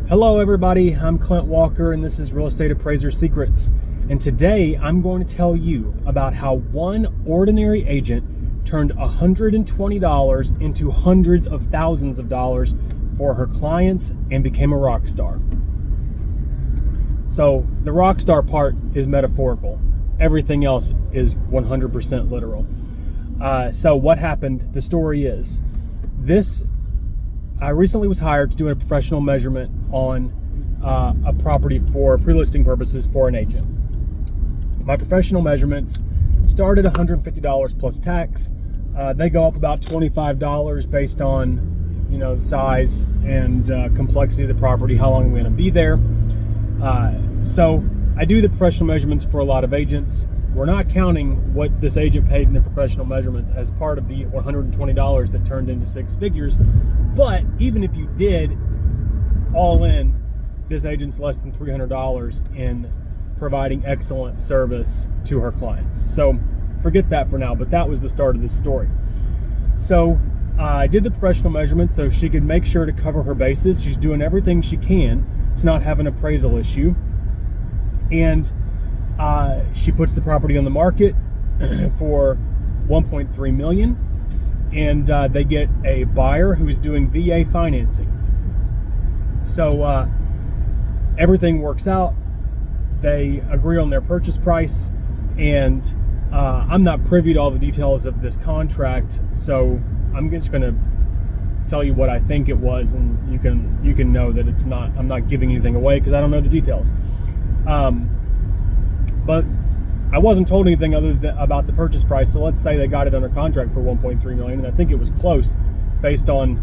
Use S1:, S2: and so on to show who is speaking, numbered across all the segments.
S1: Hello everybody, I'm Clint Walker and this is Real Estate Appraiser Secrets. And today I'm going to tell you about how one ordinary agent turned $120 into hundreds of thousands of dollars for her clients and became a rock star. So the rock star part is metaphorical. Everything else is 100% literal. So what happened? The story is I recently was hired to do a professional measurement on a property for pre-listing purposes for an agent. My professional measurements start at $150 plus tax. They go up about $25 based on, the size and complexity of the property, how long I'm going to be there. So I do the professional measurements for a lot of agents. We're not counting what this agent paid in the professional measurements as part of the $120 that turned into six figures. But even if you did all in, this agent's less than $300 in providing excellent service to her clients. So forget that for now, but that was the start of this story. So I did the professional measurements so she could make sure to cover her bases. She's doing everything she can to not have an appraisal issue. And she puts the property on the market for $1.3 million, and they get a buyer who's doing VA financing. So everything works out. They agree on their purchase price, and I'm not privy to all the details of this contract, so I'm just going to tell you what I think it was, and you can know that it's not. I'm not giving anything away because I don't know the details. But I wasn't told anything about the purchase price, so let's say they got it under contract for $1.3 million, and I think it was close based on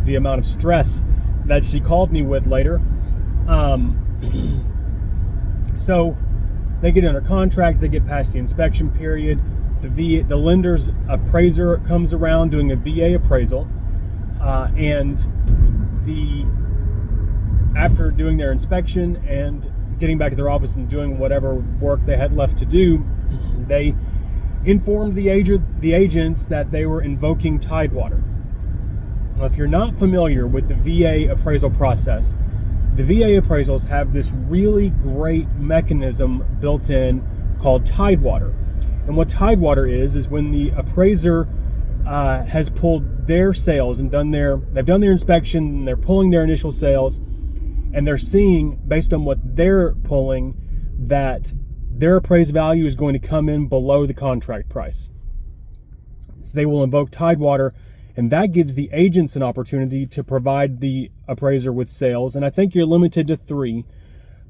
S1: the amount of stress that she called me with later. So they get under contract, they get past the inspection period, the lender's appraiser comes around doing a VA appraisal, and after doing their inspection and getting back to their office and doing whatever work they had left to do, they informed the agents that they were invoking Tidewater. Now, if you're not familiar with the VA appraisal process, the VA appraisals have this really great mechanism built in called Tidewater. And what Tidewater is when the appraiser has pulled their sales and they've done their inspection, and they're pulling their initial sales, and they're seeing, based on what they're pulling, that their appraised value is going to come in below the contract price. So they will invoke Tidewater, and that gives the agents an opportunity to provide the appraiser with sales. And I think you're limited to 3,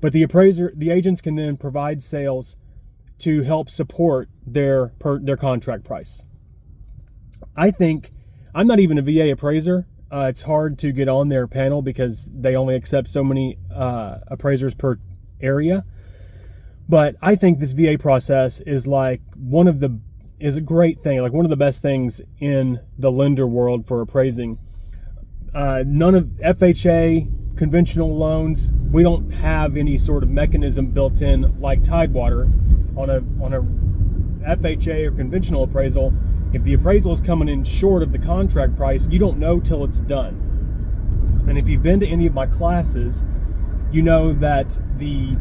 S1: but the agents can then provide sales to help support their contract price. I'm not even a VA appraiser. It's hard to get on their panel because they only accept so many appraisers per area. But I think this VA process is a great thing, like one of the best things in the lender world for appraising. None of FHA, conventional loans, we don't have any sort of mechanism built in like Tidewater. On a FHA or conventional appraisal, if the appraisal is coming in short of the contract price, you don't know till it's done. And if you've been to any of my classes, you know that the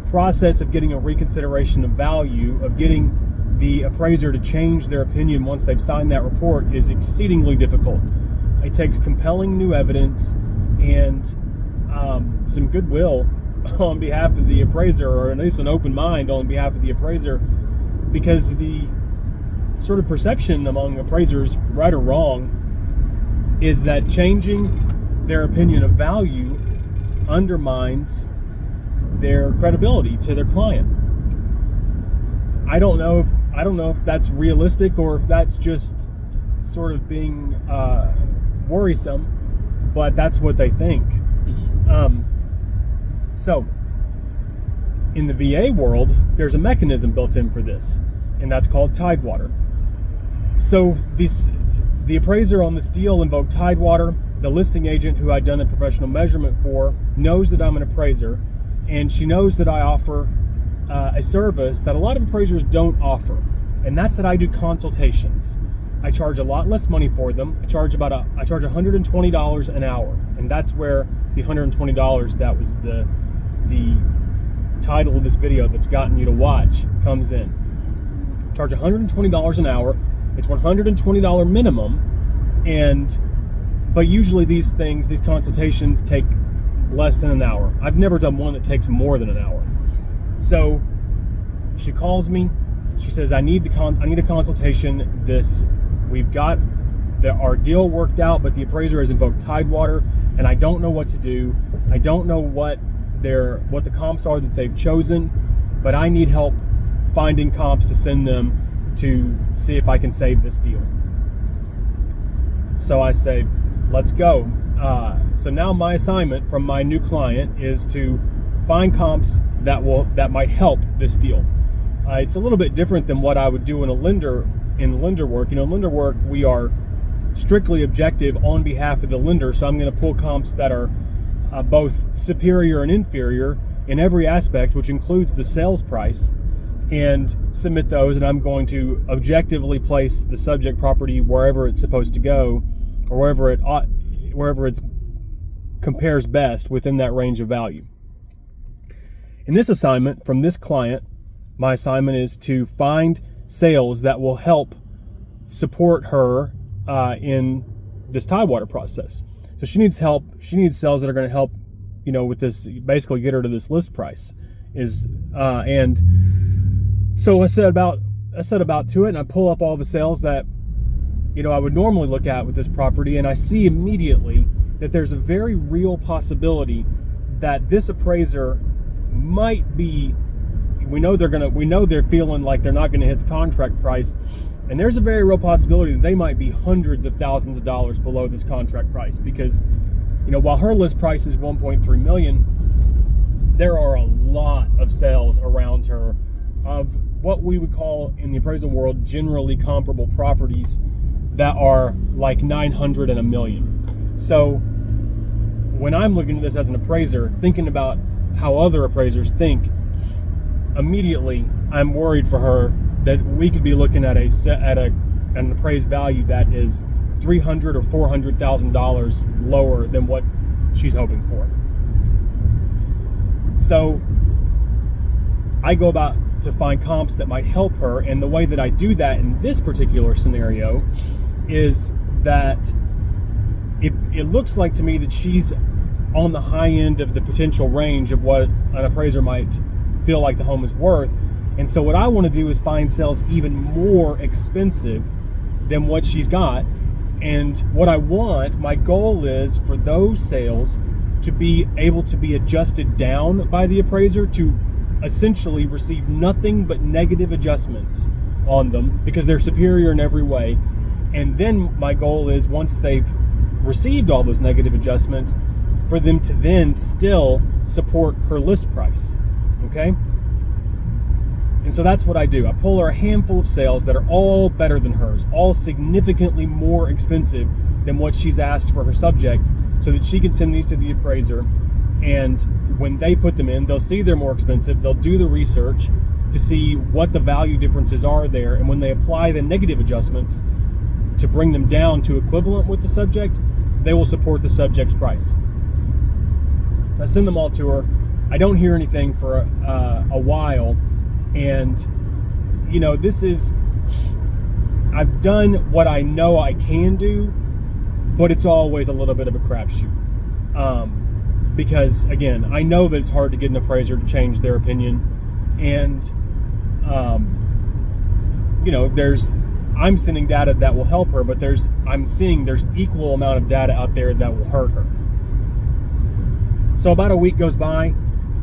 S1: process of getting a reconsideration of value, of getting the appraiser to change their opinion once they've signed that report, is exceedingly difficult. It takes compelling new evidence and some goodwill on behalf of the appraiser, or at least an open mind on behalf of the appraiser, because the sort of perception among appraisers, right or wrong, is that changing their opinion of value undermines their credibility to their client. I don't know if that's realistic or if that's just sort of being worrisome, but that's what they think. So in the VA world, there's a mechanism built in for this, and that's called Tidewater. So the appraiser on this deal invoked Tidewater. The listing agent who I'd done a professional measurement for knows that I'm an appraiser, and she knows that I offer a service that a lot of appraisers don't offer, and that's that I do consultations. I charge a lot less money for them. I charge $120 an hour, and that's where the $120 that was the title of this video that's gotten you to watch comes in. I charge $120 an hour. It's $120 minimum, but usually these consultations take less than an hour. I've never done one that takes more than an hour. So she calls me. She says, I need a consultation. We've got our deal worked out, but the appraiser has invoked Tidewater, and I don't know what to do. I don't know what the comps are that they've chosen, but I need help finding comps to send them to see if I can save this deal. So I say, let's go. So now my assignment from my new client is to find comps that might help this deal. It's a little bit different than what I would do in lender work. In lender work, we are strictly objective on behalf of the lender. So I'm going to pull comps that are both superior and inferior in every aspect, which includes the sales price, and submit those. And I'm going to objectively place the subject property wherever it's supposed to go, or wherever it compares best within that range of value. In this assignment from this client, my assignment is to find sales that will help support her in this Tidewater process. So she needs help. She needs sales that are going to help, with this, basically get her to this list price. And so I set about to it, and I pull up all the sales that I would normally look at with this property, and I see immediately that there's a very real possibility that this appraiser might be. We know they're feeling like they're not gonna hit the contract price, and there's a very real possibility that they might be hundreds of thousands of dollars below this contract price, because while her list price is 1.3 million, there are a lot of sales around her of what we would call in the appraisal world generally comparable properties that are like 900 and a million. So when I'm looking at this as an appraiser, thinking about how other appraisers think, immediately I'm worried for her that we could be looking at an appraised value that is $300,000 or $400,000 lower than what she's hoping for. So I go about to find comps that might help her, and the way that I do that in this particular scenario is that it looks like to me that she's on the high end of the potential range of what an appraiser might feel like the home is worth. And so what I want to do is find sales even more expensive than what she's got. And what I want, my goal is for those sales to be able to be adjusted down by the appraiser to essentially receive nothing but negative adjustments on them because they're superior in every way. And then my goal is, once they've received all those negative adjustments, for them to then still support her list price. Okay? And so that's what I do. I pull her a handful of sales that are all better than hers, all significantly more expensive than what she's asked for her subject, so that she can send these to the appraiser. And when they put them in, they'll see they're more expensive. They'll do the research to see what the value differences are there. And when they apply the negative adjustments to bring them down to equivalent with the subject, they will support the subject's price. So I send them all to her. I don't hear anything for a while. And, I've done what I know I can do, but it's always a little bit of a crapshoot. Because, again, I know that it's hard to get an appraiser to change their opinion. And, I'm sending data that will help her, but I'm seeing there's equal amount of data out there that will hurt her. So about a week goes by,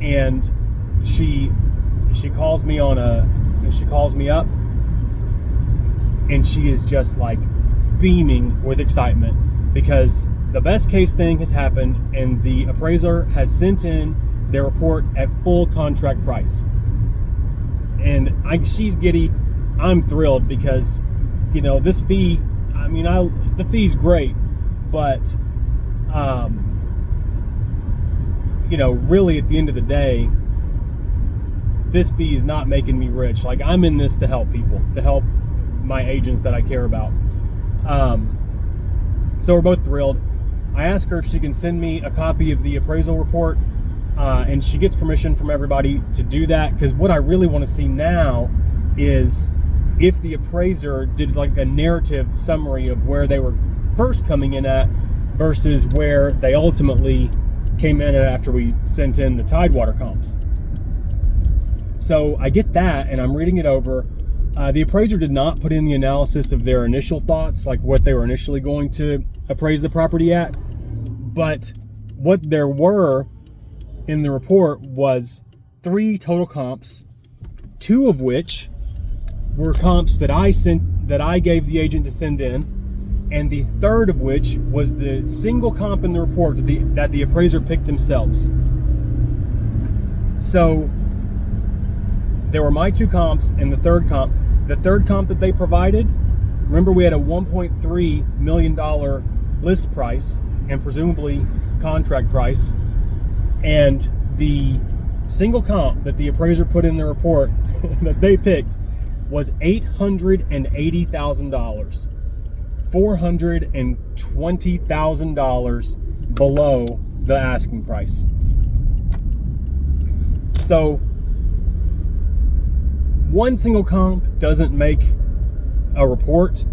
S1: and she calls me she calls me up, and she is just like beaming with excitement because the best case thing has happened, and the appraiser has sent in their report at full contract price. And she's giddy. I'm thrilled because, this fee, the fee's great, but, really at the end of the day, this fee is not making me rich. Like, I'm in this to help people, to help my agents that I care about. So we're both thrilled. I asked her if she can send me a copy of the appraisal report, and she gets permission from everybody to do that, because what I really want to see now is if the appraiser did like a narrative summary of where they were first coming in at versus where they ultimately came in at after we sent in the Tidewater comps. So I get that, and I'm reading it over. The appraiser did not put in the analysis of their initial thoughts, like what they were initially going to appraise the property at. But what there were in the report was 3 total comps, 2 of which were comps that I gave the agent to send in, and the third of which was the single comp in the report that the appraiser picked themselves. So there were my 2 comps and the third comp. The third comp that they provided, remember we had a $1.3 million list price and presumably contract price, and the single comp that the appraiser put in the report that they picked was $880,000, $420,000 below the asking price. So one single comp doesn't make a report.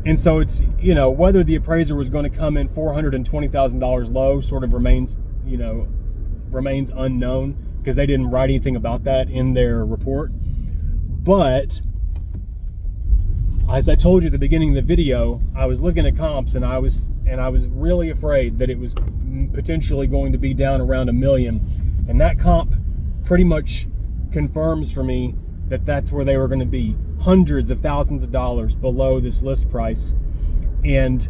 S1: And so it's, whether the appraiser was going to come in $420,000 low sort of remains unknown, because they didn't write anything about that in their report. But as I told you at the beginning of the video, I was looking at comps, and I was really afraid that it was potentially going to be down around $1 million. And that comp pretty much confirms for me that that's where they were going to be, hundreds of thousands of dollars below this list price. And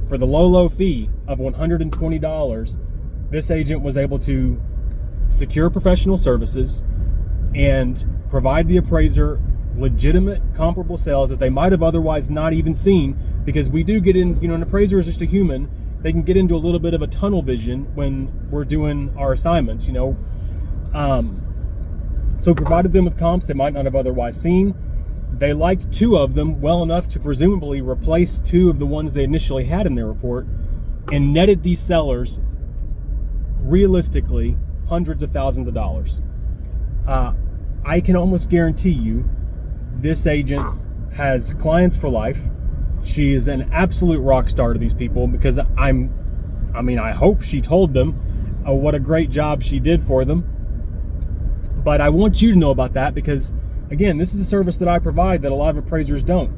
S1: for the low fee of $120, this agent was able to secure professional services and provide the appraiser legitimate comparable sales that they might have otherwise not even seen, because we do get in, an appraiser is just a human. They can get into a little bit of a tunnel vision when we're doing our assignments, So provided them with comps they might not have otherwise seen. They liked 2 of them well enough to presumably replace 2 of the ones they initially had in their report, and netted these sellers realistically hundreds of thousands of dollars. I can almost guarantee you this agent has clients for life. She is an absolute rock star to these people, because I hope she told them what a great job she did for them. But I want you to know about that, because again, this is a service that I provide that a lot of appraisers don't.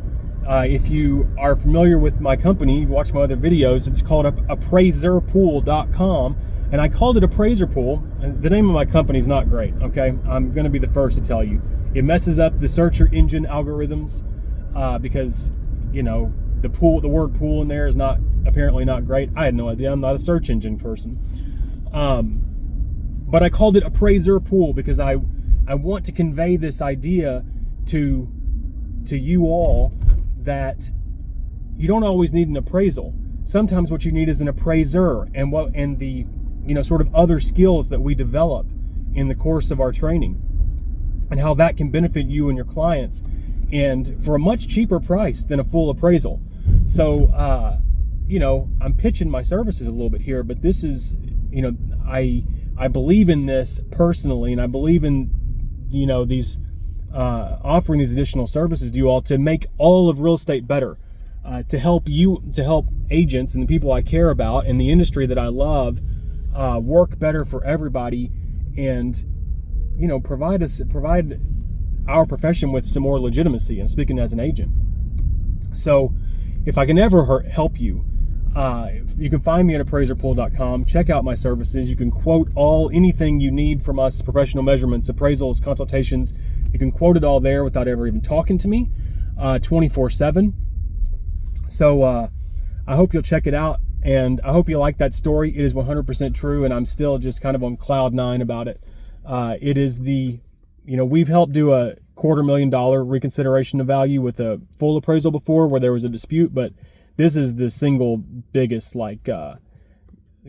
S1: If you are familiar with my company, you've watched my other videos, it's called appraiserpool.com, and I called it Appraiser Pool. And the name of my company is not great, okay? I'm going to be the first to tell you. It messes up the search engine algorithms, because, the word pool in there is apparently not great. I had no idea. I'm not a search engine person. But I called it Appraiser Pool because I want to convey this idea to you all that you don't always need an appraisal. Sometimes what you need is an appraiser, and the sort of other skills that we develop in the course of our training, and how that can benefit you and your clients, and for a much cheaper price than a full appraisal. So I'm pitching my services a little bit here, but this is, I believe in this personally, and I believe in, these offering these additional services to you all to make all of real estate better, to help agents and the people I care about and the industry that I love work better for everybody, and provide our profession with some more legitimacy. And speaking as an agent, so if I can ever help you, you can find me at appraiserpool.com. Check out my services. You can quote anything you need from us: professional measurements, appraisals, consultations. You can quote it all there without ever even talking to me, 24/7. So I hope you'll check it out, and I hope you like that story. It is 100% true, and I'm still just kind of on cloud 9 about it. It is we've helped do a $250,000 reconsideration of value with a full appraisal before, where there was a dispute, but this is the single biggest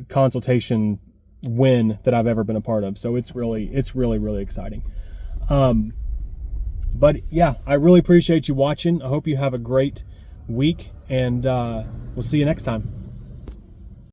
S1: consultation win that I've ever been a part of. So it's really, really exciting. But yeah, I really appreciate you watching. I hope you have a great week, and we'll see you next time.